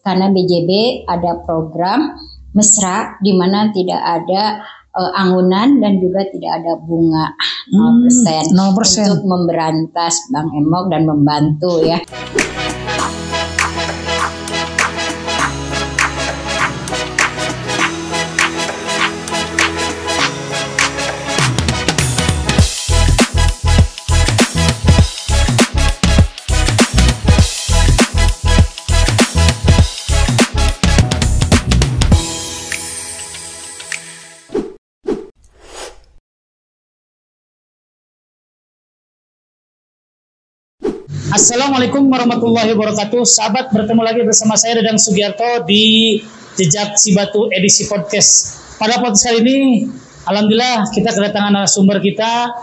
karena BJB ada program mesra di mana tidak ada angunan dan juga tidak ada bunga 0%, 0% untuk memberantas Bang Emok dan membantu ya. Assalamualaikum warahmatullahi wabarakatuh. Sahabat, bertemu lagi bersama saya Dadang Sugiarto di Jejak Cibatu edisi podcast. Pada podcast kali ini, alhamdulillah kita kedatangan narasumber kita.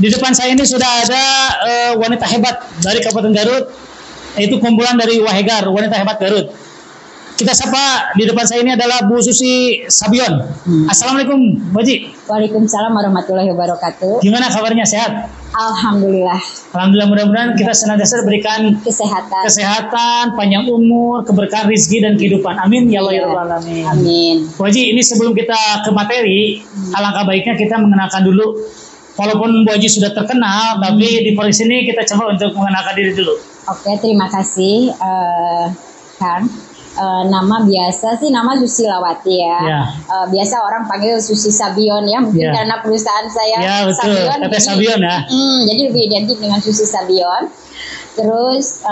Di depan saya ini sudah ada wanita hebat dari Kabupaten Garut, yaitu kumpulan dari Wahegar, wanita hebat Garut. Kita sapa, di depan saya ini adalah Bu Susi Sabion. Assalamualaikum, Bu Haji. Waalaikumsalam warahmatullahi wabarakatuh. Gimana kabarnya, sehat? Alhamdulillah. Alhamdulillah, mudah-mudahan kita senantiasa diberikan kesehatan, panjang umur, keberkahan rezeki dan kehidupan. Amin ya Allah ya Rabbal alamin. Amin. Bu Haji, ini sebelum kita ke materi, alangkah baiknya kita mengenalkan dulu. Walaupun Bu Haji sudah terkenal, tapi di podcast ini kita coba untuk mengenalkan diri dulu. Oke, terima kasih Kang. Nama biasa sih nama Susilawati ya. Biasa orang panggil Susi Sabion ya, mungkin karena perusahaan saya Sabion. Jadi, Sabion ya. Jadi lebih identik dengan Susi Sabion. Terus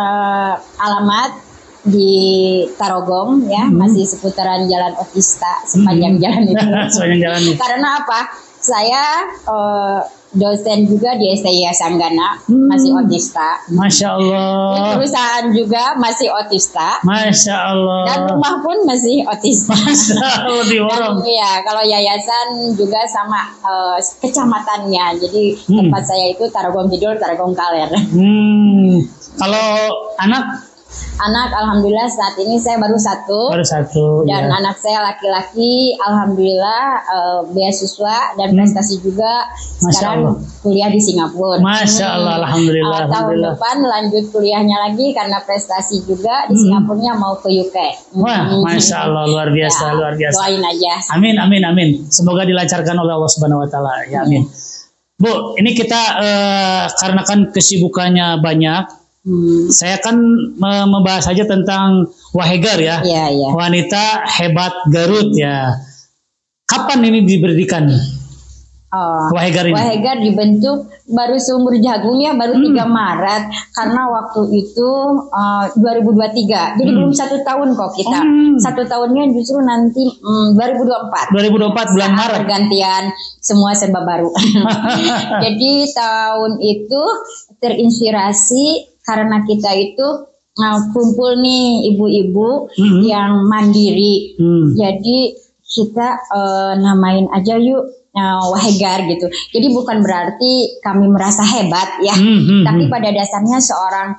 alamat di Tarogong ya, masih seputaran Jalan Otista sepanjang jalan itu. Sepanjang jalan itu. Karena apa? Saya dosen juga di STIA Sanggana, masih otista. Masya Allah. Di perusahaan juga masih otista. Masya Allah. Dan rumah pun masih otista. Masya Allah, diborong. Iya, kalau yayasan juga sama kecamatannya. Jadi tempat saya itu Tarogong Kidul, Tarogong Kaler. Kalau anak? Anak, alhamdulillah saat ini saya baru satu. Dan anak saya laki-laki, alhamdulillah beasiswa dan prestasi juga. Sekarang kuliah di Singapura. Masya Allah, alhamdulillah. Tahun depan lanjut kuliahnya lagi karena prestasi juga di Singapurnya mau ke UK. Wah, Masya Allah, luar biasa, luar biasa. Doain aja. Amin, amin, amin. Semoga dilancarkan oleh Allah Subhanahu Wa Taala. Ya, amin. Bu, ini kita karena kan kesibukannya banyak. Saya kan membahas saja tentang Wahegar ya, wanita hebat Garut ya. Kapan ini diberikan? Wahegar ini? Wahegar dibentuk baru seumur jagung ya, baru 3 Maret. Karena waktu itu 2023, jadi belum 1 tahun kok kita. 1 tahunnya justru nanti 2024. 2024 bulan Maret. Pergantian semua serba baru. Jadi tahun itu terinspirasi karena kita itu kumpul nih ibu-ibu yang mandiri. Jadi kita namain aja yuk Wahegar gitu. Jadi bukan berarti kami merasa hebat ya. Tapi pada dasarnya seorang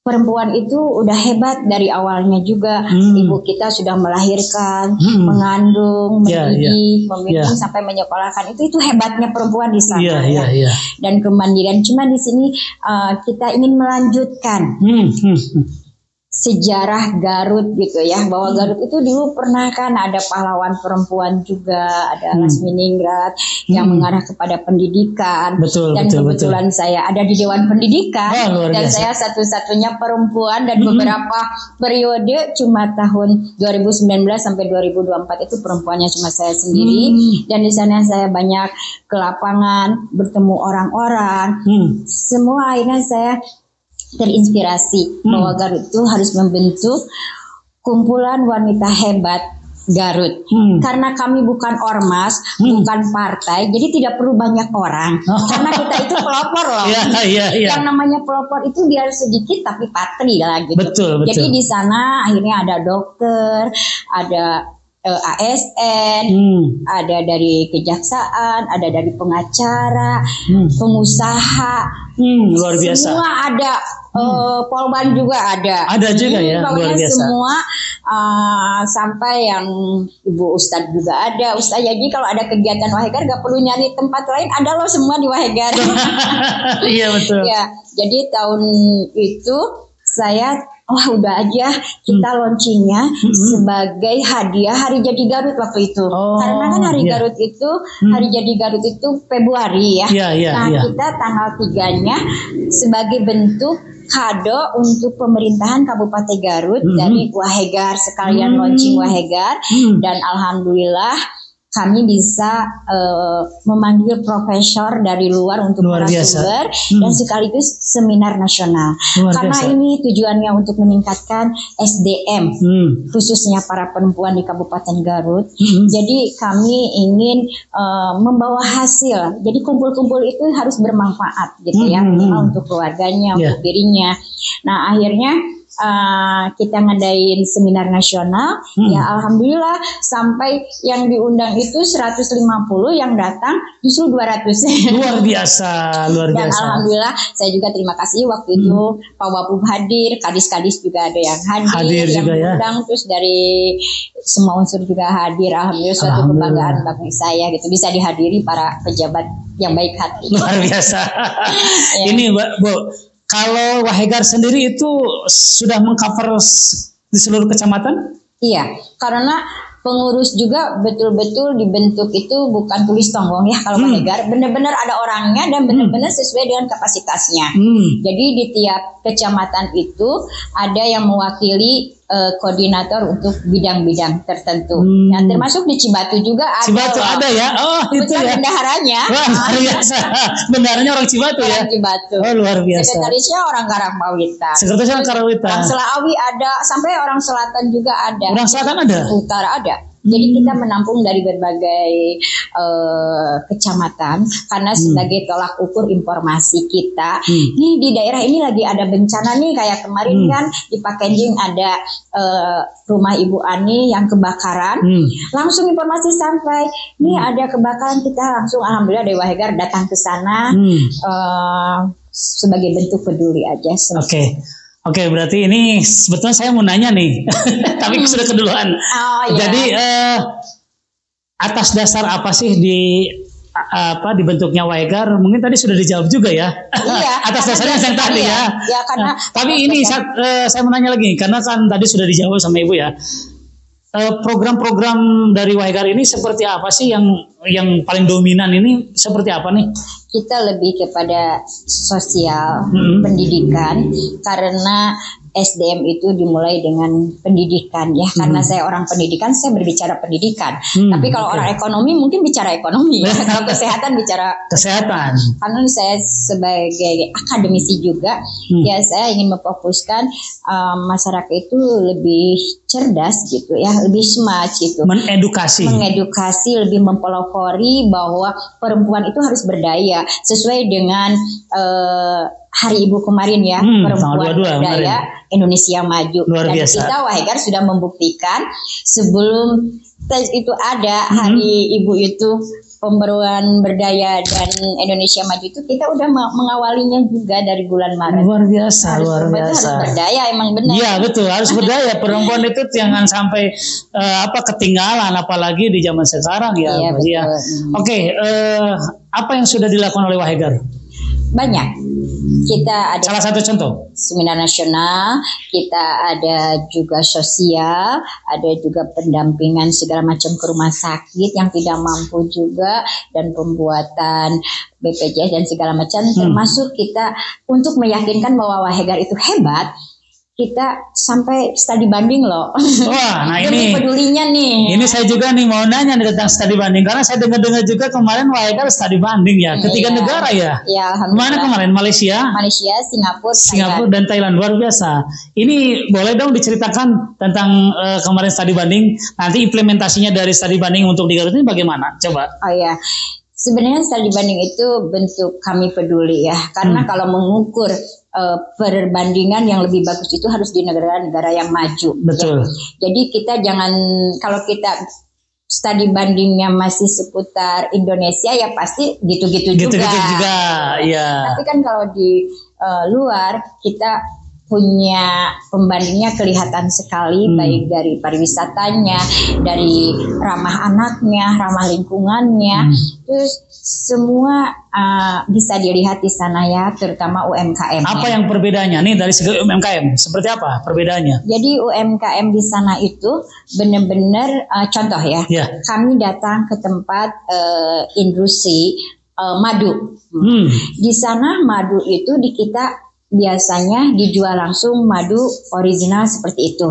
perempuan itu udah hebat dari awalnya juga. Ibu kita sudah melahirkan, mengandung, mendidik, membimbing sampai menyekolahkan. Itu hebatnya perempuan di sana. Dan kemandirian. Cuma di sini kita ingin melanjutkan sejarah Garut gitu ya, bahwa Garut itu dulu pernah kan ada pahlawan perempuan juga, ada Lasminingrat yang mengarah kepada pendidikan. Dan kebetulan saya ada di Dewan Pendidikan dan saya satu-satunya perempuan dan beberapa periode cuma tahun 2019 sampai 2024 itu perempuannya cuma saya sendiri. Dan di sana saya banyak ke lapangan, bertemu orang-orang. Semua akhirnya saya terinspirasi bahwa Garut itu harus membentuk kumpulan wanita hebat Garut. Karena kami bukan ormas, bukan partai, jadi tidak perlu banyak orang. Karena kita itu pelopor loh. Yang namanya pelopor itu biar sedikit tapi patri lah gitu. Jadi di sana akhirnya ada dokter, ada ASN, ada dari kejaksaan, ada dari pengacara, pengusaha, luar biasa. Semua ada, Polban juga ada. Ada juga ya, luar biasa. Semua sampai yang Ibu Ustadz juga ada. Ustadz jadi kalau ada kegiatan Wahegar gak perlu nyari tempat lain, ada loh semua di Wahegar. Iya betul. Ya, jadi tahun itu saya wah udah aja kita launchingnya sebagai hadiah Hari Jadi Garut waktu itu. Karena kan Hari Garut itu Hari Jadi Garut itu Februari ya. Kita tanggal 3-nya sebagai bentuk kado untuk pemerintahan Kabupaten Garut dari Wahegar, sekalian launching Wahegar, dan alhamdulillah kami bisa memanggil profesor dari luar untuk narasumber dan sekaligus seminar nasional. Karena ini tujuannya untuk meningkatkan SDM, khususnya para perempuan di Kabupaten Garut. Jadi kami ingin membawa hasil. Jadi kumpul-kumpul itu harus bermanfaat gitu ya, minimal untuk keluarganya, untuk dirinya. Nah akhirnya kita ngadain seminar nasional, ya alhamdulillah sampai yang diundang itu 150, yang datang justru 200. Luar biasa, luar biasa. Dan alhamdulillah saya juga terima kasih waktu itu Pak Wapub hadir, kadis-kadis juga ada yang hadir yang juga diundang, terus dari semua unsur juga hadir. Alhamdulillah suatu kebanggaan bagi saya gitu bisa dihadiri para pejabat yang baik hati. Luar biasa. Ini Bu, kalau Wahegar sendiri itu sudah mengcover di seluruh kecamatan? Iya, karena pengurus juga betul-betul dibentuk itu bukan tulis tonggong ya kalau Wahegar, benar-benar ada orangnya dan benar-benar sesuai dengan kapasitasnya. Jadi di tiap kecamatan itu ada yang mewakili koordinator untuk bidang-bidang tertentu. Nah, termasuk di Cibatu juga ada. Cibatu ada ya? Oh, itu ya. Bendaharanya. Wah, luar biasa. Bendaharanya orang Cibatu ya? Orang Cibatu. Oh, luar biasa. Sekretarisnya orang Karangpawitan. Sekretarisnya orang Karangpawitan. Orang Selawi ada, sampai orang Selatan juga ada. Orang Selatan ada? Utara ada. Jadi kita menampung dari berbagai kecamatan karena sebagai tolak ukur informasi kita. Nih di daerah ini lagi ada bencana nih, kayak kemarin kan di Pakenjing ada rumah Ibu Ani yang kebakaran. Langsung informasi sampai, nih ada kebakaran, kita langsung alhamdulillah dari Wahegar datang ke sana sebagai bentuk peduli aja. Oke, berarti ini sebetulnya saya mau nanya nih, tapi sudah keduluan. Jadi atas dasar apa sih dibentuknya Wahegar? Mungkin tadi sudah dijawab juga ya. Iya. Atas dasarnya yang tadi ya. Ya karena. Tapi ini saya mau nanya lagi, karena kan tadi sudah dijawab sama Ibu ya. Program-program dari Wahegar ini seperti apa sih yang paling dominan ini seperti apa nih? Kita lebih kepada sosial, pendidikan, karena SDM itu dimulai dengan pendidikan ya. Karena saya orang pendidikan, saya berbicara pendidikan. Tapi kalau orang ekonomi mungkin bicara ekonomi. Kalau kesehatan bicara kesehatan. Karena saya sebagai akademisi juga, ya saya ingin memfokuskan masyarakat itu lebih cerdas gitu ya, lebih smart gitu. Mengedukasi, lebih mempelopori bahwa perempuan itu harus berdaya sesuai dengan Hari Ibu kemarin ya, perempuan berdaya Indonesia Maju. Luar dan biasa. Kita Wahegar sudah membuktikan sebelum tes itu ada Hari Ibu itu pembaruan berdaya dan Indonesia Maju itu kita udah mengawalinya juga dari bulan Maret. Luar biasa, luar biasa. Harus berdaya, emang benar. Iya betul, harus berdaya. Perempuan itu jangan sampai ketinggalan, apalagi di zaman sekarang ya. Iya, ya. Oke, apa yang sudah dilakukan oleh Wahegar? Banyak. Kita ada salah satu contoh seminar nasional, kita ada juga sosial, ada juga pendampingan segala macam ke rumah sakit yang tidak mampu juga, dan pembuatan BPJS dan segala macam, termasuk kita untuk meyakinkan bahwa Wahegar itu hebat. Kita sampai studi banding loh. Wah, nah ini pedulinya nih. Ini saya juga nih mau nanya nih tentang studi banding, karena saya dengar juga kemarin Wahegar studi banding ya, ketiga negara ya. Ya, mana kemarin? Malaysia, Singapura, dan Thailand. Luar biasa. Ini boleh dong diceritakan tentang kemarin studi banding, nanti implementasinya dari studi banding untuk di Garut ini bagaimana? Coba. Oh ya. Sebenarnya studi banding itu bentuk kami peduli ya, karena kalau mengukur perbandingan yang lebih bagus itu harus di negara-negara yang maju. Betul. Ya. Jadi kita jangan, kalau kita studi bandingnya masih seputar Indonesia ya pasti gitu-gitu juga. Gitu-gitu juga, ya. Tapi kan kalau di luar kita punya pembandingnya kelihatan sekali, baik dari pariwisatanya, dari ramah anaknya, ramah lingkungannya, terus semua bisa dilihat di sana ya, terutama UMKM. Apa yang perbedaannya nih dari segi UMKM? Seperti apa perbedaannya? Jadi UMKM di sana itu benar-benar contoh ya, kami datang ke tempat industri madu. Di sana madu itu di kita biasanya dijual langsung madu original seperti itu.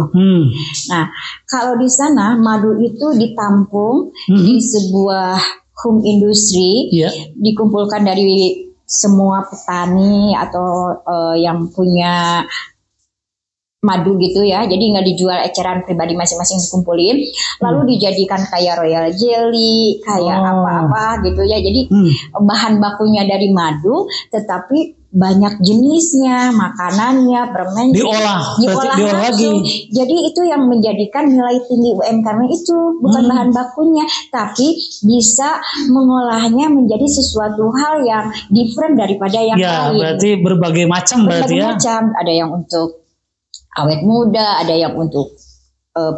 Nah, kalau di sana madu itu ditampung di sebuah home industry, dikumpulkan dari semua petani atau yang punya madu gitu ya, jadi nggak dijual eceran pribadi masing-masing dikumpulin, lalu dijadikan kayak royal jelly, kayak apa-apa gitu ya. Jadi bahan bakunya dari madu, tetapi banyak jenisnya, makanannya, permen diolah lagi. Jadi itu yang menjadikan nilai tinggi UMKM itu bukan bahan bakunya, tapi bisa mengolahnya menjadi sesuatu hal yang different daripada yang lain. Berarti berbagai macam macam, ada yang untuk awet muda, ada yang untuk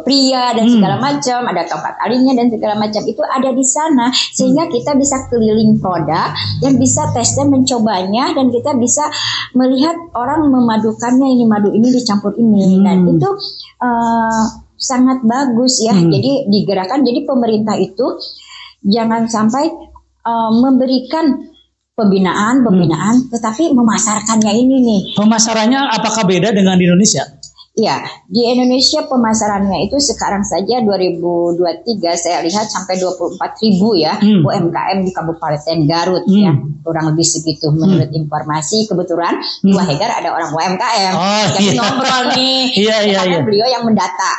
pria dan segala macam, ada keempat kalinya dan segala macam, itu ada di sana, sehingga kita bisa keliling produk dan bisa tes dan mencobanya, dan kita bisa melihat orang memadukannya, ini madu ini dicampur ini, dan itu sangat bagus ya. Jadi digerakkan, jadi pemerintah itu jangan sampai memberikan pembinaan, tetapi memasarkannya ini nih. Pemasarannya apakah beda dengan di Indonesia? Ya, di Indonesia pemasarannya itu sekarang saja 2023 saya lihat sampai 24.000 ya UMKM di Kabupaten Garut ya, kurang lebih segitu menurut informasi. Kebetulan di Wahegar ada orang UMKM, jadi ngobrol nih, karena beliau yang mendata.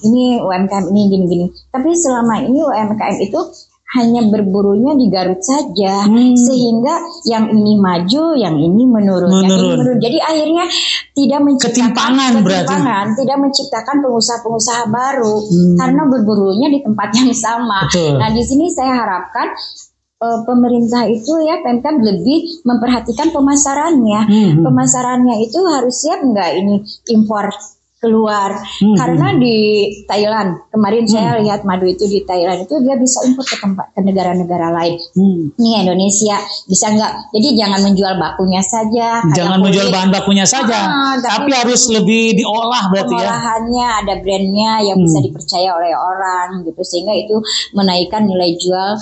Ini UMKM ini gini-gini. Tapi selama ini UMKM itu hanya berburunya di Garut saja, sehingga yang ini maju, yang ini menurun, yang ini menurun. Jadi akhirnya tidak menciptakan ketimpangan, tidak menciptakan pengusaha-pengusaha baru karena berburunya di tempat yang sama. Nah, di sini saya harapkan pemerintah itu ya, Pemkab lebih memperhatikan pemasarannya. Pemasarannya itu harus siap nggak ini impor keluar, karena di Thailand kemarin saya lihat madu itu di Thailand itu dia bisa impor ke negara-negara lain. Nih Indonesia bisa nggak? Jadi jangan menjual bakunya saja, jangan menjual bahan bakunya saja, tapi harus lebih diolah berarti ya. Pengolahannya ada brandnya yang bisa dipercaya oleh orang gitu, sehingga itu menaikkan nilai jual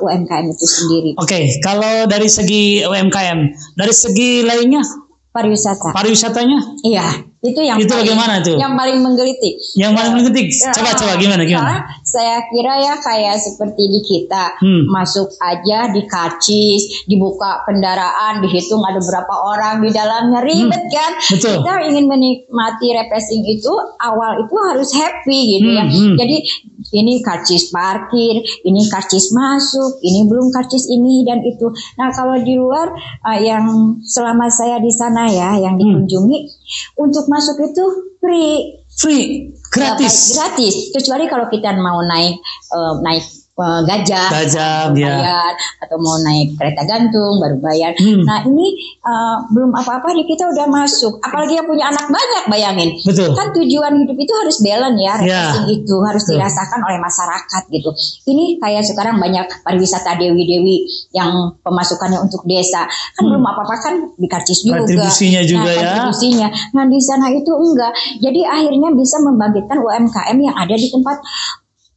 UMKM itu sendiri. Oke, kalau dari segi UMKM, dari segi lainnya pariwisatanya? Iya. Itu bagaimana tuh? Yang paling menggelitik. Yang paling menggelitik. Coba gimana? Karena saya kira ya kayak seperti di kita, masuk aja di karcis, dibuka kendaraan, dihitung ada berapa orang di dalamnya, ribet kan? Betul. Kita ingin menikmati refreshing itu awal itu harus happy gitu ya. Jadi ini karcis parkir, ini karcis masuk, ini belum karcis ini dan itu. Nah, kalau di luar yang selama saya di sana ya, yang dikunjungi, untuk masuk itu free, gratis, kecuali kalau kita mau naik gajah bayar, atau mau naik kereta gantung baru bayar. Nah ini belum apa-apa nih kita udah masuk, apalagi yang punya anak banyak, bayangin. Betul. Kan tujuan hidup itu harus balance ya, refreshing itu harus dirasakan oleh masyarakat gitu. Ini kayak sekarang banyak pariwisata dewi-dewi yang pemasukannya untuk desa, kan belum apa-apa kan di karcis juga. Kontribusinya juga kontribusinya. Nah di sana itu enggak, jadi akhirnya bisa membangkitkan UMKM yang ada di tempat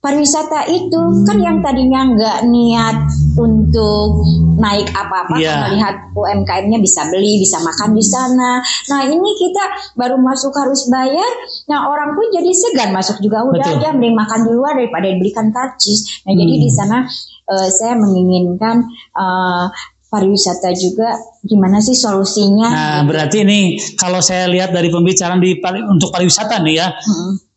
pariwisata itu. Kan yang tadinya nggak niat untuk naik apa-apa, melihat UMKM-nya bisa beli, bisa makan di sana. Nah ini kita baru masuk harus bayar. Nah orang pun jadi segan masuk juga, udah aja mending makan di luar daripada dibelikan karcis. Nah jadi di sana saya menginginkan pariwisata juga gimana sih solusinya? Nah berarti ini kalau saya lihat dari pembicaraan untuk pariwisata nih ya,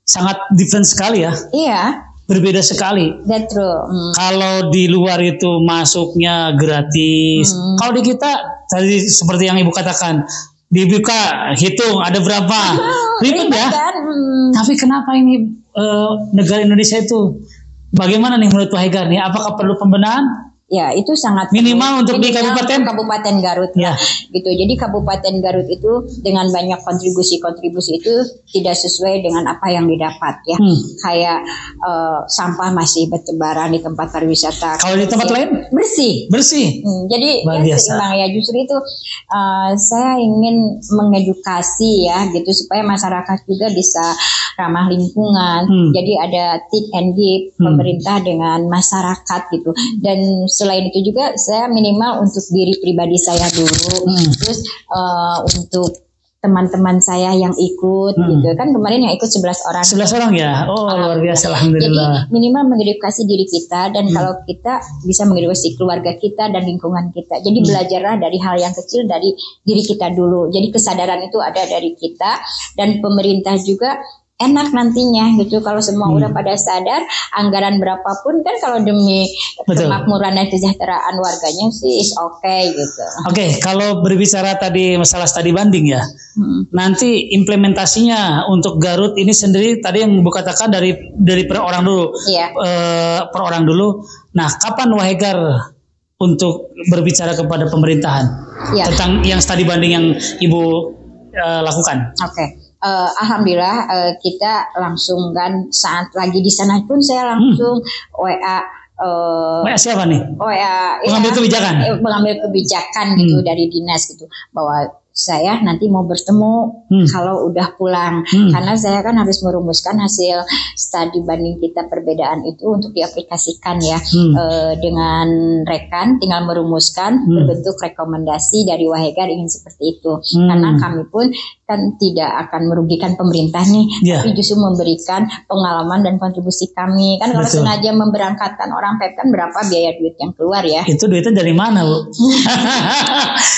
sangat different sekali ya. Iya. Berbeda sekali. That's true. Kalau di luar itu masuknya gratis. Kalau di kita tadi seperti yang Ibu katakan, dibuka hitung ada berapa, ribet ya. Kan? Tapi kenapa ini negara Indonesia itu? Bagaimana nih menurut Pak Hegar nih? Apakah perlu pembenahan? Ya, itu sangat minimal untuk di Kabupaten Garut ya. Gitu. Jadi Kabupaten Garut itu dengan banyak kontribusi itu tidak sesuai dengan apa yang didapat ya. Kayak sampah masih bertebaran di tempat pariwisata. Kalau di tempat lain bersih. Jadi ya seimbang ya, justru itu saya ingin mengedukasi ya gitu supaya masyarakat juga bisa ramah lingkungan. Jadi ada take and give pemerintah dengan masyarakat gitu. Dan selain itu juga saya minimal untuk diri pribadi saya dulu, terus untuk teman-teman saya yang ikut gitu kan, kemarin yang ikut 11 orang. 11 orang ya. Oh, luar biasa, alhamdulillah. Jadi minimal mengedukasi diri kita, dan kalau kita bisa mengedukasi keluarga kita dan lingkungan kita. Jadi belajarlah dari hal yang kecil dari diri kita dulu. Jadi kesadaran itu ada dari kita, dan pemerintah juga enak nantinya gitu kalau semua udah pada sadar, anggaran berapapun kan kalau demi kemakmuran dan kesejahteraan warganya sih is okay gitu. Oke, kalau berbicara tadi masalah studi banding ya, nanti implementasinya untuk Garut ini sendiri tadi yang Bu katakan dari per orang dulu, per orang dulu. Nah, kapan Wahegar untuk berbicara kepada pemerintahan tentang yang studi banding yang Ibu lakukan? Oke. Alhamdulillah kita langsung kan saat lagi di sana pun saya langsung WA siapa nih? WA mengambil kebijakan gitu dari dinas gitu, bahwa saya nanti mau bertemu kalau udah pulang, karena saya kan harus merumuskan hasil studi banding kita perbedaan itu untuk diaplikasikan ya dengan rekan, tinggal merumuskan berbentuk rekomendasi dari Wahegar ingin seperti itu, karena kami pun kan tidak akan merugikan pemerintah nih, tapi justru memberikan pengalaman dan kontribusi kami kan. Kalau sengaja memberangkatkan orang PEP kan berapa biaya duit yang keluar ya? Itu duitnya dari mana Bu?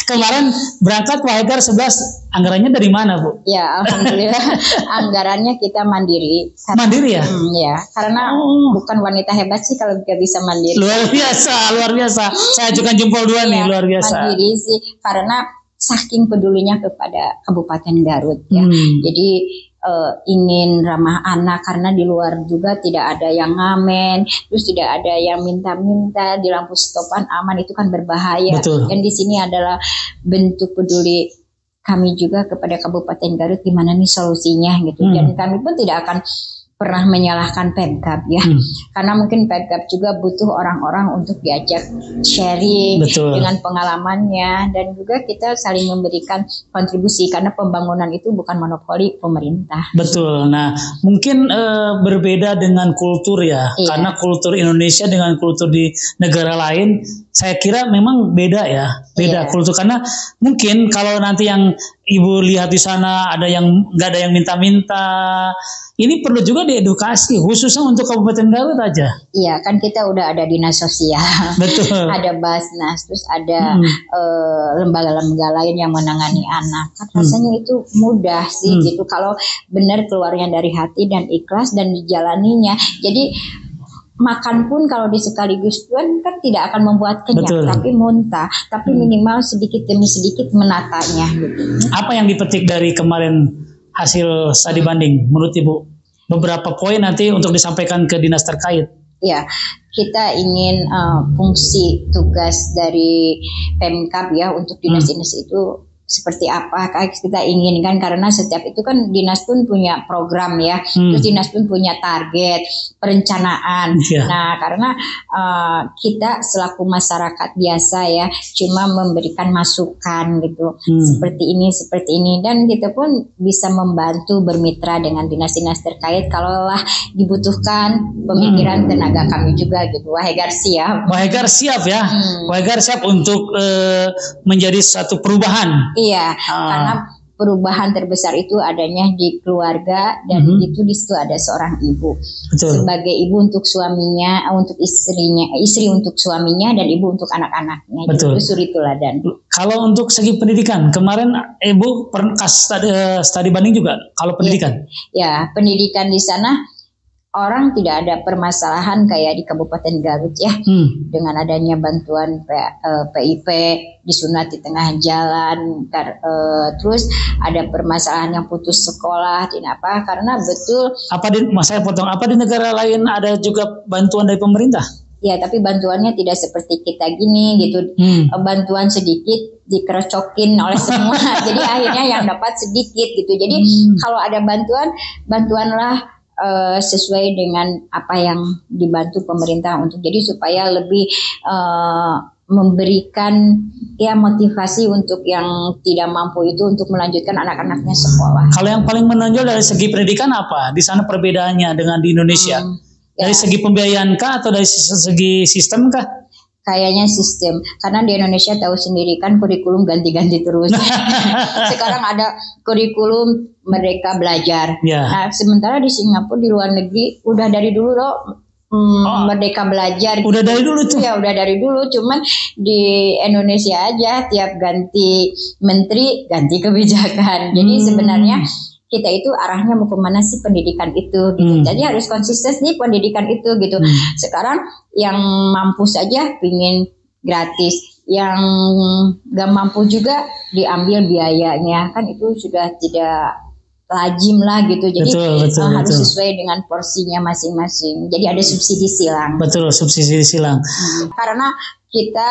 Kemarin berangkat Wahegar 11, anggarannya dari mana Bu? Ya alhamdulillah anggarannya kita mandiri. Mandiri ya? Ya, karena bukan wanita hebat sih kalau nggak bisa mandiri. Luar biasa. Saya ajukan jempol dua nih, luar biasa. Mandiri sih karena saking pedulinya kepada Kabupaten Garut ya. Jadi ingin ramah anak, karena di luar juga tidak ada yang ngamen, terus tidak ada yang minta-minta di lampu stopan aman, itu kan berbahaya. Dan di sini adalah bentuk peduli kami juga kepada Kabupaten Garut gimana nih solusinya gitu. Dan kami pun tidak akan pernah menyalahkan Pemkab ya, karena mungkin Pemkab juga butuh orang-orang untuk diajak sharing dengan pengalamannya, dan juga kita saling memberikan kontribusi, karena pembangunan itu bukan monopoli pemerintah. Betul. Nah, mungkin berbeda dengan kultur ya, karena kultur Indonesia dengan kultur di negara lain, saya kira memang beda ya, kultur, karena mungkin kalau nanti yang Ibu lihat di sana ada yang nggak ada yang minta-minta. Ini perlu juga diedukasi, khususnya untuk Kabupaten Garut aja. Iya, kan kita udah ada dinas sosial, ada Basnas, terus ada lembaga-lembaga lain yang menangani anak. Rasanya itu mudah sih gitu kalau benar keluarnya dari hati dan ikhlas dan dijalaninya. Jadi makan pun kalau sekaligus kan tidak akan membuat kenyang, tapi muntah, tapi minimal sedikit demi sedikit menatanya gitu. Apa yang dipetik dari kemarin hasil studi banding menurut Ibu? Beberapa poin nanti untuk disampaikan ke dinas terkait. Ya, kita ingin fungsi tugas dari Pemkab ya untuk dinas-dinas itu seperti apa kita inginkan, karena setiap itu kan dinas pun punya program ya, terus dinas pun punya target perencanaan. Nah, karena kita selaku masyarakat biasa ya cuma memberikan masukan gitu, seperti ini, dan kita pun bisa membantu bermitra dengan dinas-dinas terkait kalau lah dibutuhkan pemikiran tenaga kami juga gitu. Wahegar siap ya. Wahegar siap untuk menjadi satu perubahan. Iya, karena perubahan terbesar itu adanya di keluarga, dan itu di situ ada seorang ibu. Sebagai ibu untuk suaminya, untuk istrinya, istri untuk suaminya, dan ibu untuk anak-anaknya. Itu suri teladan. Kalau untuk segi pendidikan, kemarin Ibu pernah studi banding juga kalau pendidikan? Ya, pendidikan di sana orang tidak ada permasalahan kayak di Kabupaten Garut ya, dengan adanya bantuan PIP disunat di tengah jalan, terus ada permasalahan yang putus sekolah, karena betul. Apa di negara lain ada juga bantuan dari pemerintah? Ya, tapi bantuannya tidak seperti kita gini gitu. Bantuan sedikit dikerocokin oleh semua. Jadi akhirnya yang dapat sedikit gitu. Jadi kalau ada bantuanlah sesuai dengan apa yang dibantu pemerintah untuk jadi supaya lebih memberikan ya motivasi untuk yang tidak mampu itu untuk melanjutkan anak-anaknya sekolah. Kalau yang paling menonjol dari segi pendidikan apa? Di sana perbedaannya dengan di Indonesia? Dari segi pembiayaan kah atau dari segi sistem kah? Kayaknya sistem, karena di Indonesia tahu sendiri kan kurikulum ganti-ganti terus. Sekarang ada kurikulum Merdeka Belajar. Nah, sementara di Singapura di luar negeri udah dari dulu loh Merdeka Belajar. Udah dari dulu tuh? Ya udah dari dulu, cuman di Indonesia aja tiap ganti menteri ganti kebijakan. Jadi sebenarnya kita itu arahnya mau kemana sih pendidikan itu gitu. Jadi harus konsisten nih pendidikan itu gitu. Sekarang yang mampu saja pingin gratis, yang gak mampu juga diambil biayanya, kan itu sudah tidak lazim lah gitu. Jadi harus sesuai dengan porsinya masing-masing. Jadi ada subsidi silang. Betul, subsidi silang. Karena kita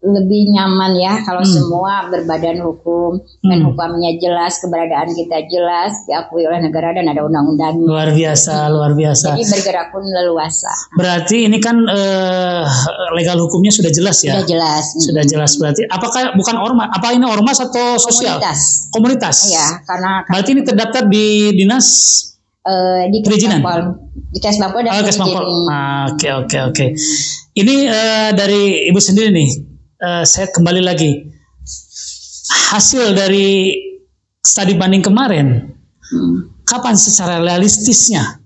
lebih nyaman ya kalau semua berbadan hukum, Menhukamnya jelas, keberadaan kita jelas, diakui oleh negara dan ada undang-undangnya. Luar biasa, luar biasa. Jadi bergerak pun leluasa. Berarti ini kan legal hukumnya sudah jelas ya? Sudah jelas. Sudah jelas berarti. Apakah bukan ormas? Apa ini ormas atau sosial? Komunitas. Ya, karena berarti ini terdaftar di dinas di perizinan. Di Kesbangpol dan Kesbangpol. Oke. Ini dari Ibu sendiri nih. Saya kembali lagi hasil dari studi banding kemarin, kapan secara realistisnya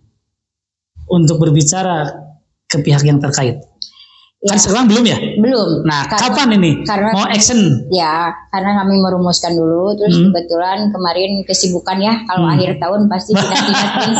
untuk berbicara ke pihak yang terkait? Kan sekarang belum ya? Belum. Nah, kapan ini mau action? Ya, karena kami merumuskan dulu, terus kebetulan kemarin kesibukan ya, kalau akhir tahun pasti kita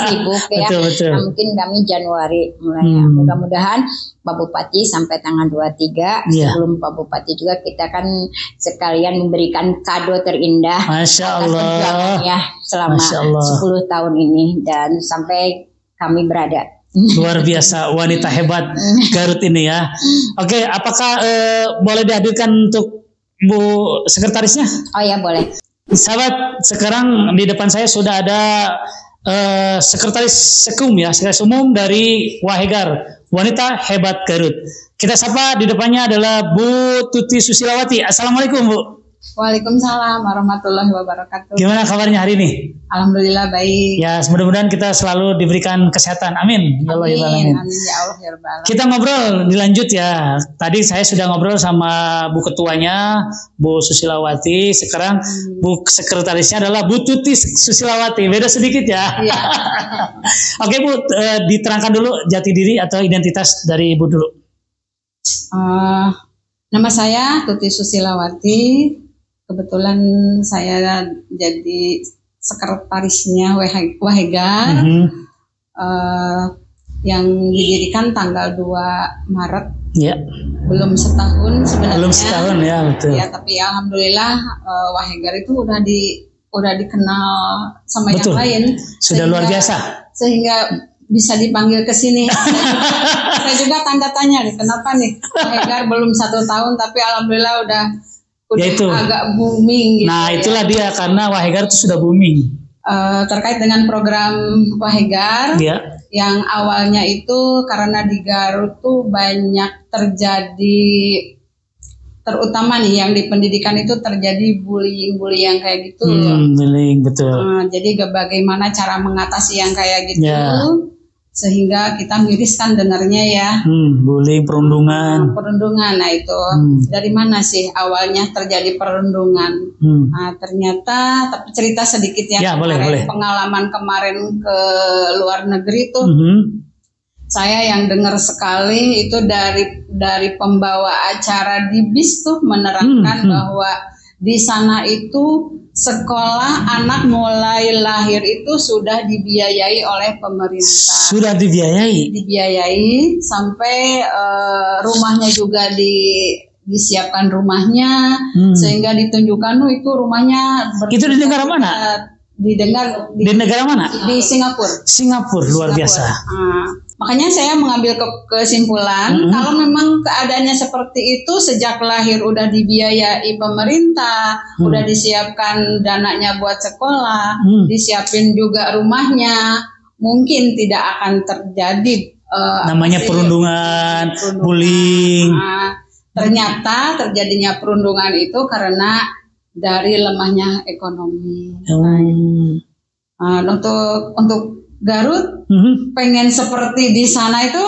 sibuk ya. Betul. Nah, mungkin kami Januari mulai. Mudah-mudahan Pak Bupati sampai tanggal 23. Sebelum Pak Bupati juga kita kan sekalian memberikan kado terindah. Masya Allah. Ya, selama 10 tahun ini dan sampai kami berada. Luar biasa, wanita hebat Garut ini ya. Oke, apakah boleh dihadirkan untuk Bu Sekretarisnya? Oh ya, boleh. Sahabat, sekarang di depan saya sudah ada Sekretaris Sekum ya, Sekretaris Umum dari Wahegar, wanita hebat Garut. Kita sapa, di depannya adalah Bu Tuti Susilawati. Assalamualaikum Bu. Waalaikumsalam warahmatullahi wabarakatuh. Gimana kabarnya hari ini? Alhamdulillah baik. Ya, mudah-mudahan kita selalu diberikan kesehatan. Amin. Amin ya Allah ya Rabbal Alamin. Kita ngobrol dilanjut ya. Tadi saya sudah ngobrol sama Bu Ketuanya, Bu Susilawati. Sekarang Bu Sekretarisnya adalah Bu Tuti Susilawati. Beda sedikit ya. Iya. Oke Bu, diterangkan dulu jati diri atau identitas dari Ibu dulu. Nama saya Tuti Susilawati. Kebetulan saya jadi sekretarisnya Wahegar yang didirikan tanggal 2 Maret. Ya. Belum setahun sebenarnya. Belum setahun ya, betul. Ya, tapi alhamdulillah Wahegar itu udah dikenal sama yang lain. Sudah luar biasa. Sehingga bisa dipanggil ke sini. Saya juga tanda tanya nih, kenapa nih Wahegar belum 1 tahun tapi alhamdulillah udah agak booming gitu. Nah, itulah dia karena Wahegar itu sudah booming. Terkait dengan program Wahegar yang awalnya itu karena di Garut tuh banyak terjadi, terutama nih yang di pendidikan itu terjadi bullying yang kayak gitu. Bullying, betul. Jadi bagaimana cara mengatasi yang kayak gitu. Sehingga kita miriskan dengarnya ya. Bullying, perundungan. Nah itu dari mana sih awalnya terjadi perundungan? Nah ternyata, tapi cerita sedikit ya, boleh. Pengalaman kemarin ke luar negeri tuh, saya yang dengar sekali itu dari pembawa acara di bis tuh menerangkan bahwa di sana itu sekolah anak mulai lahir itu sudah dibiayai oleh pemerintah. Sudah dibiayai? Dibiayai sampai rumahnya juga disiapkan rumahnya, sehingga ditunjukkan itu rumahnya. Itu di negara mana? Di negara mana? Di Singapura. Singapura, luar biasa. Makanya saya mengambil kesimpulan kalau memang keadaannya seperti itu, sejak lahir udah dibiayai pemerintah, udah disiapkan dananya buat sekolah, disiapin juga rumahnya, mungkin tidak akan terjadi namanya perundungan, bullying. Ternyata terjadinya perundungan itu karena dari lemahnya ekonomi. Untuk Garut pengen seperti di sana itu,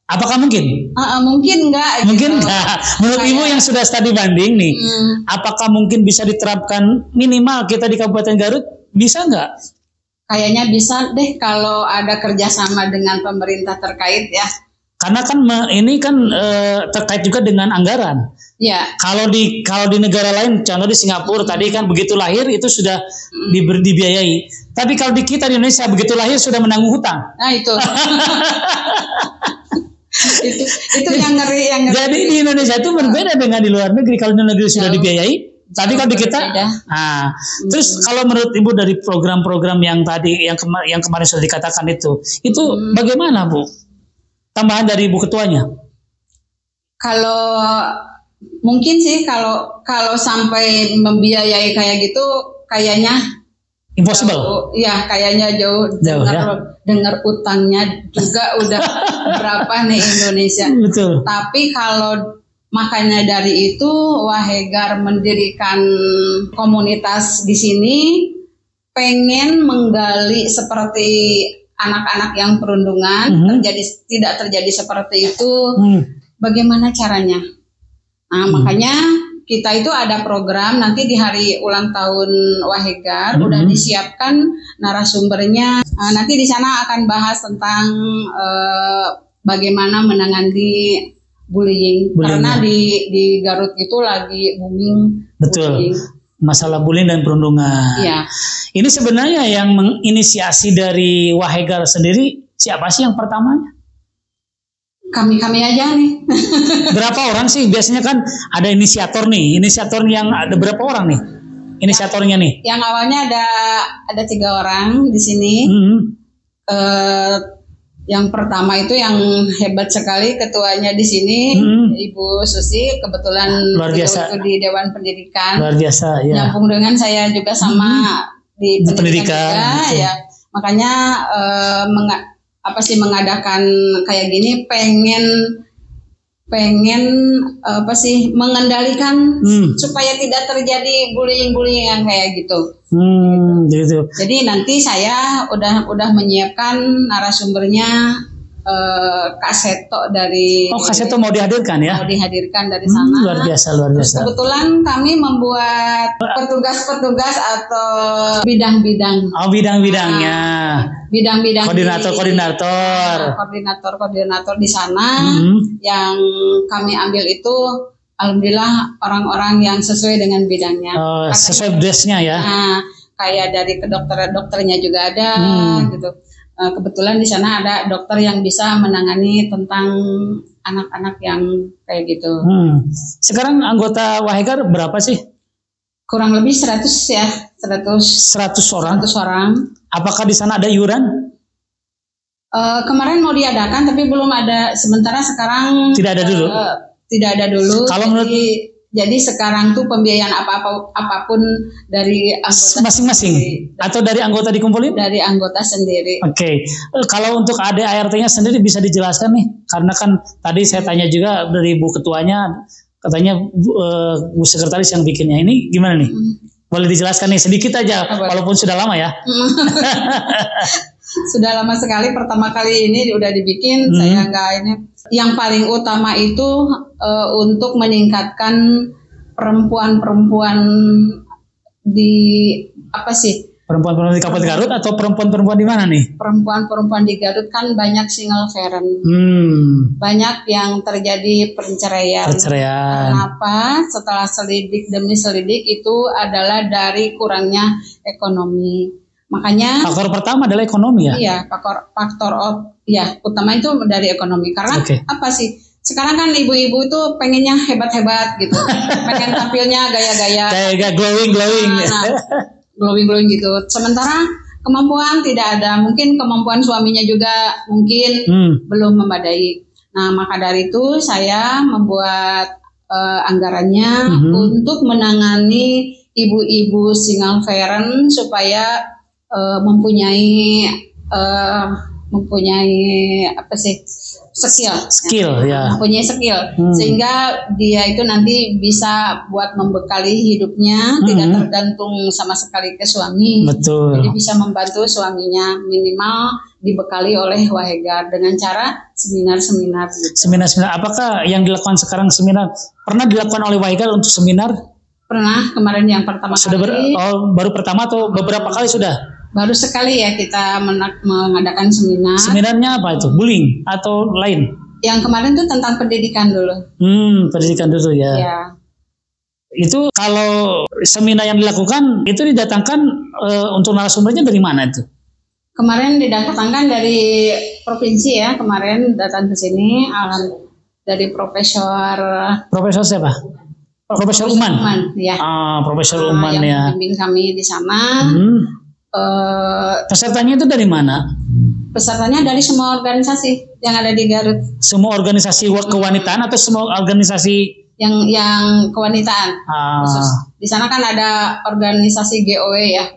apakah mungkin? Mungkin enggak. Mungkin enggak. Menurut Ibu yang sudah studi banding nih, apakah mungkin bisa diterapkan minimal kita di Kabupaten Garut? Bisa enggak? Kayaknya bisa deh kalau ada kerjasama dengan pemerintah terkait ya. Karena kan ini kan terkait juga dengan anggaran. Ya. Kalau di negara lain, contoh di Singapura tadi kan begitu lahir itu sudah dibiayai. Tapi kalau di kita di Indonesia begitu lahir sudah menanggung hutang. Nah itu. itu yang ngeri. Jadi di Indonesia itu berbeda dengan di luar negeri. Kalau di luar negeri sudah dibiayai. Tadi kalau di kita, terus kalau menurut Ibu dari program-program yang tadi yang kemarin sudah dikatakan itu bagaimana Bu? Tambahan dari Ibu ketuanya? Kalau mungkin sih kalau sampai membiayai kayak gitu, kayaknya impossible. Iya, kayaknya jauh dengar utangnya juga udah berapa nih Indonesia. Betul. Tapi kalau makanya dari itu Wahegar mendirikan komunitas di sini, pengen menggali seperti anak-anak yang perundungan tidak terjadi seperti itu. Bagaimana caranya? Nah, makanya kita itu ada program nanti di hari ulang tahun Wahegar udah disiapkan narasumbernya. Nanti di sana akan bahas tentang bagaimana menangani bullying. Karena di Garut itu lagi booming. Betul. Bullying. Masalah bullying dan perundungan. Iya. Ini sebenarnya yang menginisiasi dari Wahegar sendiri siapa sih yang pertamanya? Kami aja nih. Berapa orang sih? Biasanya kan ada inisiator nih. Inisiator yang ada berapa orang nih? Inisiatornya nih? Yang awalnya ada 3 orang di sini. Yang pertama itu yang hebat sekali, ketuanya di sini, Ibu Susi, kebetulan luar biasa. Itu di Dewan Pendidikan. Luar biasa, ya. Nyambung dengan saya juga sama di pendidikan juga, ya. Makanya mengadakan kayak gini, pengen mengendalikan supaya tidak terjadi bullying yang kayak gitu. Gitu. Jadi nanti saya udah menyiapkan narasumbernya, Kak Seto dari. Oh, Kak Seto mau dihadirkan ya? Mau dihadirkan dari sana. Luar biasa. Kebetulan kami membuat petugas-petugas atau bidang-bidang. Oh, bidang-bidangnya. Bidang-bidang. Koordinator di sana yang kami ambil itu. Alhamdulillah orang-orang yang sesuai dengan bidangnya. Sesuai dressnya ya. Nah, kayak dari dokternya juga ada gitu. Kebetulan di sana ada dokter yang bisa menangani tentang anak-anak yang kayak gitu. Sekarang anggota Wahegar berapa sih? Kurang lebih 100 ya. 100 orang. Apakah di sana ada iuran? Kemarin mau diadakan tapi belum ada. Sementara sekarang tidak ada dulu. Tidak ada dulu. Kalau jadi sekarang tuh pembiayaan apapun dari anggota masing-masing atau dari anggota dikumpulin? Dari anggota sendiri. Oke. Kalau untuk ADART-nya sendiri bisa dijelaskan nih, karena kan tadi saya tanya juga dari Bu Ketuanya, katanya Bu Sekretaris yang bikinnya. Ini gimana nih? Boleh dijelaskan nih sedikit aja, walaupun sudah lama ya. Sudah lama sekali, pertama kali ini udah dibikin, saya nggak ini. Yang paling utama itu untuk meningkatkan perempuan-perempuan di perempuan-perempuan di Kabupaten Garut atau perempuan-perempuan di mana nih? Perempuan-perempuan di Garut kan banyak single parent, banyak yang terjadi perceraian. Kenapa? Setelah selidik demi selidik itu adalah dari kurangnya ekonomi. Makanya faktor pertama adalah ekonomi ya. Iya, faktor utama itu dari ekonomi. Karena apa sih? Sekarang kan ibu-ibu itu pengennya hebat-hebat gitu. Pengen tampilnya gaya-gaya. Kayak glowing. Glowing gitu. Sementara kemampuan tidak ada, mungkin kemampuan suaminya juga mungkin belum memadai. Nah, maka dari itu saya membuat anggarannya untuk menangani ibu-ibu single parent supaya mempunyai apa sih, skill ya. Mempunyai skill sehingga dia itu nanti bisa buat membekali hidupnya, tidak tergantung sama sekali ke suami. Betul. Jadi bisa membantu suaminya, minimal dibekali oleh Wahegar dengan cara seminar-seminar gitu. Seminar-seminar, apakah yang dilakukan sekarang seminar pernah dilakukan oleh Wahegar untuk seminar? Pernah, kemarin yang pertama sudah kali. Baru pertama atau beberapa kali sudah? Baru sekali ya kita mengadakan seminar. Seminarnya apa itu? Bullying atau lain? Yang kemarin tuh tentang pendidikan dulu. Pendidikan dulu ya. Ya. Itu kalau seminar yang dilakukan itu didatangkan untuk narasumbernya dari mana itu? Kemarin didatangkan dari provinsi ya. Kemarin datang ke sini dari Profesor siapa? Profesor Uman. Ya. Profesor Uman yang ya. Membimbing kami di sana. Pesertanya itu dari mana? Pesertanya dari semua organisasi yang ada di Garut. Semua organisasi kewanitaan atau semua organisasi yang kewanitaan? Khusus. Di sana kan ada organisasi GOW ya.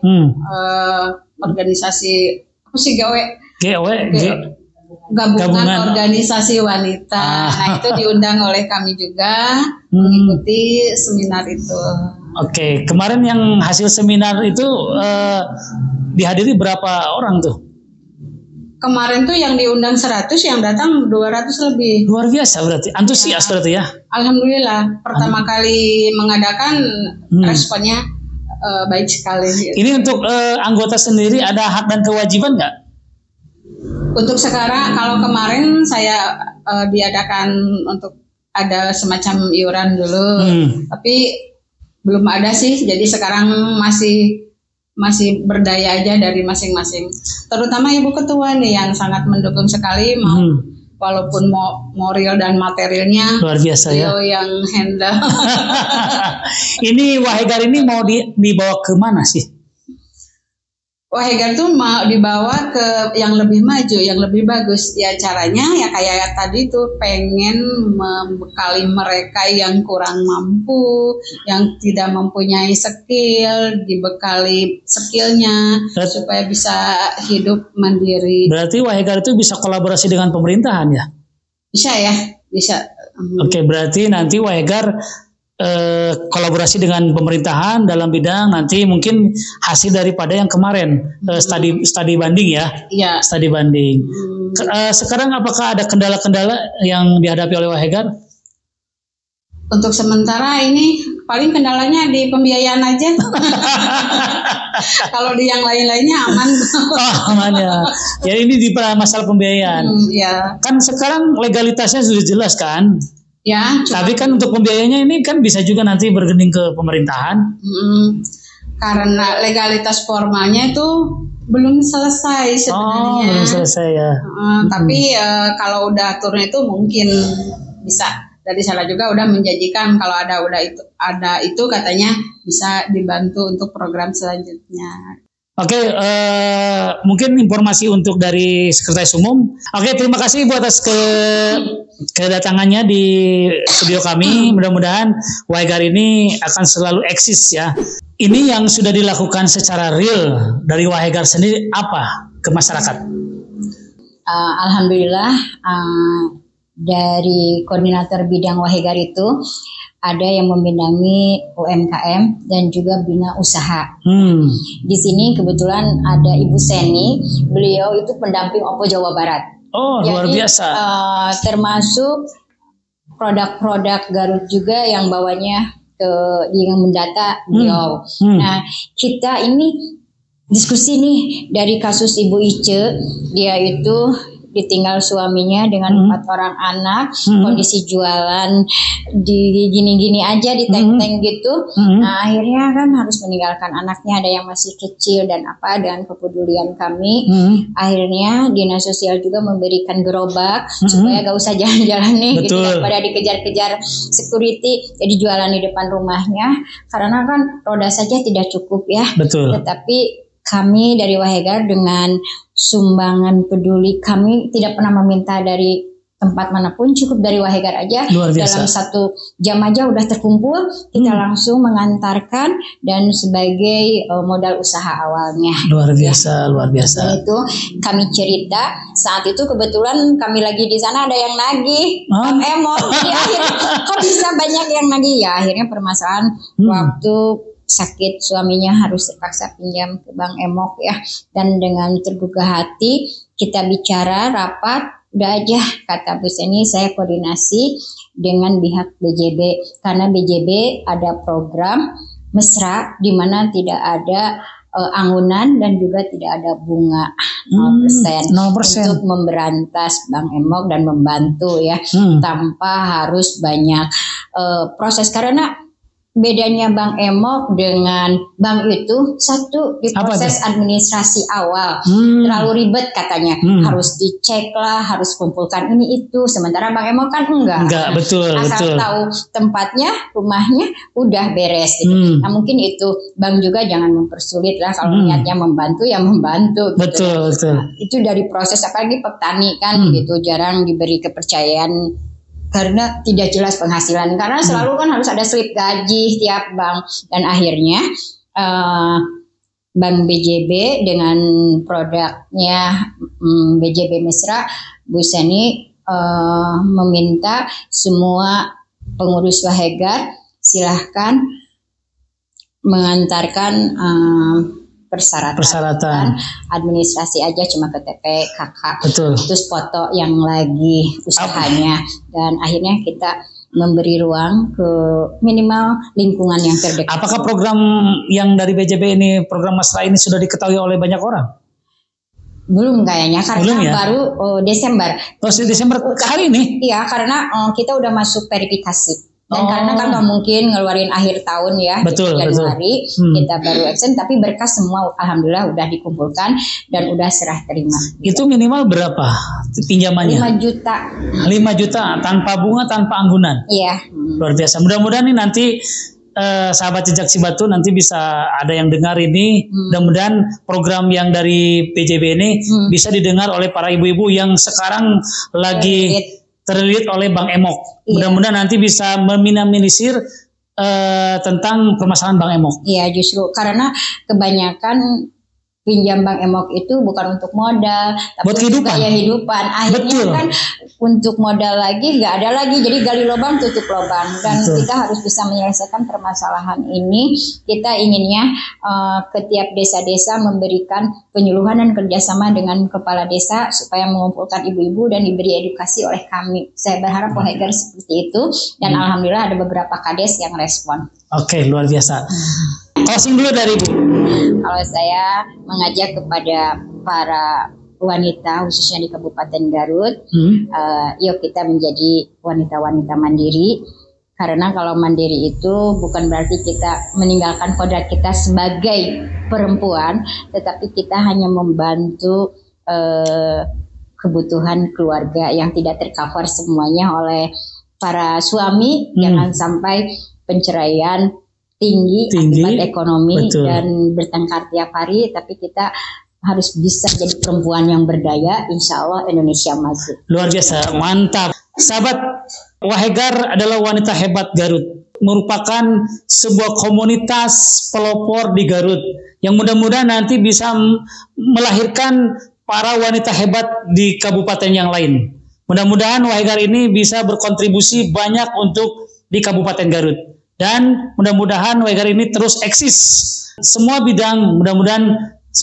Organisasi apa sih GOW? Gabungan Organisasi Wanita. Nah, itu diundang oleh kami juga mengikuti seminar itu. Oke, kemarin yang hasil seminar itu dihadiri berapa orang tuh? Kemarin tuh yang diundang 100, yang datang 200 lebih. Luar biasa berarti, antusias ya. Berarti ya? Alhamdulillah, pertama kali mengadakan responnya baik sekali. Ini untuk anggota sendiri ada hak dan kewajiban nggak? Untuk sekarang, kalau kemarin saya diadakan untuk ada semacam iuran dulu, tapi belum ada sih. Jadi sekarang masih berdaya aja dari masing-masing. Terutama Ibu Ketua nih yang sangat mendukung sekali, walaupun moral dan materialnya luar biasa ya. Yang handle. Ini Wahegar ini mau dibawa ke mana sih? Wahegar tuh mau dibawa ke yang lebih maju, yang lebih bagus. Ya caranya ya kayak tadi tuh pengen membekali mereka yang kurang mampu, yang tidak mempunyai skill, dibekali skillnya supaya bisa hidup mandiri. Berarti Wahegar itu bisa kolaborasi dengan pemerintahan ya? Bisa ya, bisa. Oke, berarti nanti Wahegar kolaborasi dengan pemerintahan dalam bidang nanti mungkin hasil daripada yang kemarin studi banding ya. Iya. Studi banding. Sekarang apakah ada kendala-kendala yang dihadapi oleh Wahegar? Untuk sementara ini paling kendalanya di pembiayaan aja. Kalau di yang lain-lainnya aman. Aman ya. Ya ini di masalah pembiayaan. Ya. Kan sekarang legalitasnya sudah jelas kan? Ya, tapi kan untuk pembiayanya ini kan bisa juga nanti bergening ke pemerintahan. Karena legalitas formalnya itu belum selesai sebenarnya. Belum selesai ya. Tapi kalau udah turun itu mungkin bisa. Dari sana juga udah menjanjikan kalau ada itu katanya bisa dibantu untuk program selanjutnya. Oke, mungkin informasi untuk dari Sekretaris Umum. Oke, terima kasih Bu atas kedatangannya di studio kami. Mudah-mudahan Wahegar ini akan selalu eksis ya. Ini yang sudah dilakukan secara real dari Wahegar sendiri apa ke masyarakat? Alhamdulillah dari koordinator bidang Wahegar itu ada yang membidangi UMKM dan juga bina usaha. Di sini kebetulan ada Ibu Seni, beliau itu pendamping OPPO Jawa Barat. Jadi, luar biasa. Termasuk produk-produk Garut juga yang bawanya yang mendata beliau. Nah, kita ini diskusi nih dari kasus Ibu Ice, dia itu ditinggal suaminya dengan 4 orang anak, kondisi jualan di gini-gini aja di tank-tank gitu. Nah, akhirnya kan harus meninggalkan anaknya, ada yang masih kecil dan dengan kepedulian kami. Akhirnya Dinas Sosial juga memberikan gerobak supaya gak usah jalan-jalan nih gitu, daripada dikejar-kejar security, jadi jualan di depan rumahnya karena kan roda saja tidak cukup ya. Betul. Tetapi kami dari Wahegar dengan sumbangan peduli, kami tidak pernah meminta dari tempat manapun, cukup dari Wahegar aja. Dalam 1 jam aja udah terkumpul, kita langsung mengantarkan dan sebagai modal usaha awalnya. Luar biasa, luar biasa. Dan itu kami cerita, saat itu kebetulan kami lagi di sana ada yang nagih, Bang Emok. Jadi akhirnya kok bisa banyak yang nagih ya, akhirnya permasalahan waktu sakit suaminya harus terpaksa pinjam ke Bang Emok ya. Dan dengan tergugah hati kita bicara rapat, udah aja kata Bu Seni, saya koordinasi dengan pihak BJB karena BJB ada program mesra di mana tidak ada anggunan dan juga tidak ada bunga 0%, 0% untuk memberantas Bang Emok dan membantu ya tanpa harus banyak proses. Karena bedanya Bang Emok dengan Bang itu, satu di proses administrasi awal terlalu ribet katanya, harus dicek lah, harus kumpulkan ini itu, sementara Bang Emok kan enggak, betul, asal tahu tempatnya, rumahnya udah beres gitu. Nah mungkin itu Bang juga jangan mempersulit lah, kalau niatnya membantu ya membantu gitu. Betul. Nah, itu dari proses, apalagi petani kan gitu jarang diberi kepercayaan karena tidak jelas penghasilan, karena selalu kan harus ada slip gaji tiap bank. Dan akhirnya Bank BJB dengan produknya BJB Mesra, Bu Seni meminta semua pengurus Wahegar silahkan mengantarkan persyaratan administrasi aja, cuma KTP, KK, terus foto yang lagi usahanya, dan akhirnya kita memberi ruang ke minimal lingkungan yang terdekat. Apakah program yang dari BJB ini, program Mesra ini sudah diketahui oleh banyak orang? Belum kayaknya, karena baru Desember. Desember kali ini? Iya, karena kita udah masuk verifikasi. Dan karena kan nggak mungkin ngeluarin akhir tahun ya, Januari kita baru action, tapi berkas semua alhamdulillah udah dikumpulkan dan udah serah terima. Itu minimal berapa pinjamannya? 5 juta. 5 juta tanpa bunga, tanpa anggunan. Iya. Luar biasa. Mudah-mudahan nih nanti sahabat Jejak Cibatu nanti bisa ada yang dengar ini. Mudah-mudahan program yang dari PJB ini bisa didengar oleh para ibu-ibu yang sekarang lagi terlilit oleh Bang Emok. Mudah-mudahan nanti bisa meminimalisir tentang permasalahan Bang Emok. Iya, justru karena kebanyakan pinjam Bang Emok itu bukan untuk modal, tapi buat kehidupan. Gaya hidupan. Akhirnya kan untuk modal lagi nggak ada lagi, jadi gali lubang tutup lubang. Dan kita harus bisa menyelesaikan permasalahan ini. Kita inginnya ke tiap desa-desa memberikan penyuluhan dan kerjasama dengan kepala desa supaya mengumpulkan ibu-ibu dan diberi edukasi oleh kami. Saya berharap Wahegar seperti itu, dan alhamdulillah ada beberapa kades yang respon. Oke, luar biasa. Closing dulu dari Ibu. Kalau saya mengajak kepada para wanita khususnya di Kabupaten Garut, yuk kita menjadi wanita-wanita mandiri. Karena kalau mandiri itu bukan berarti kita meninggalkan kodrat kita sebagai perempuan, tetapi kita hanya membantu kebutuhan keluarga yang tidak tercover semuanya oleh para suami. Jangan sampai penceraian tinggi akibat ekonomi dan bertengkar tiap hari, tapi kita harus bisa jadi perempuan yang berdaya. Insya Allah Indonesia maju. Luar biasa, mantap. Sahabat, Wahegar adalah wanita hebat Garut, merupakan sebuah komunitas pelopor di Garut yang mudah-mudahan nanti bisa melahirkan para wanita hebat di kabupaten yang lain. Mudah-mudahan Wahegar ini bisa berkontribusi banyak untuk di Kabupaten Garut. Dan mudah-mudahan Wahegar ini terus eksis semua bidang, mudah-mudahan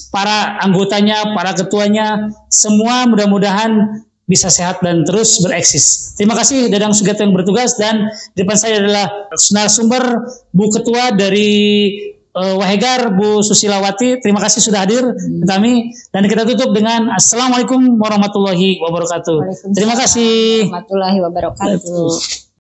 para anggotanya, para ketuanya, semua mudah-mudahan bisa sehat dan terus bereksis. Terima kasih Dadang Sugiarto yang bertugas, dan di depan saya adalah narasumber Bu Ketua dari Wahegar, Bu Susilawati. Terima kasih sudah hadir ke kami, dan kita tutup dengan Assalamualaikum warahmatullahi wabarakatuh. Terima kasih warahmatullahi wabarakatuh.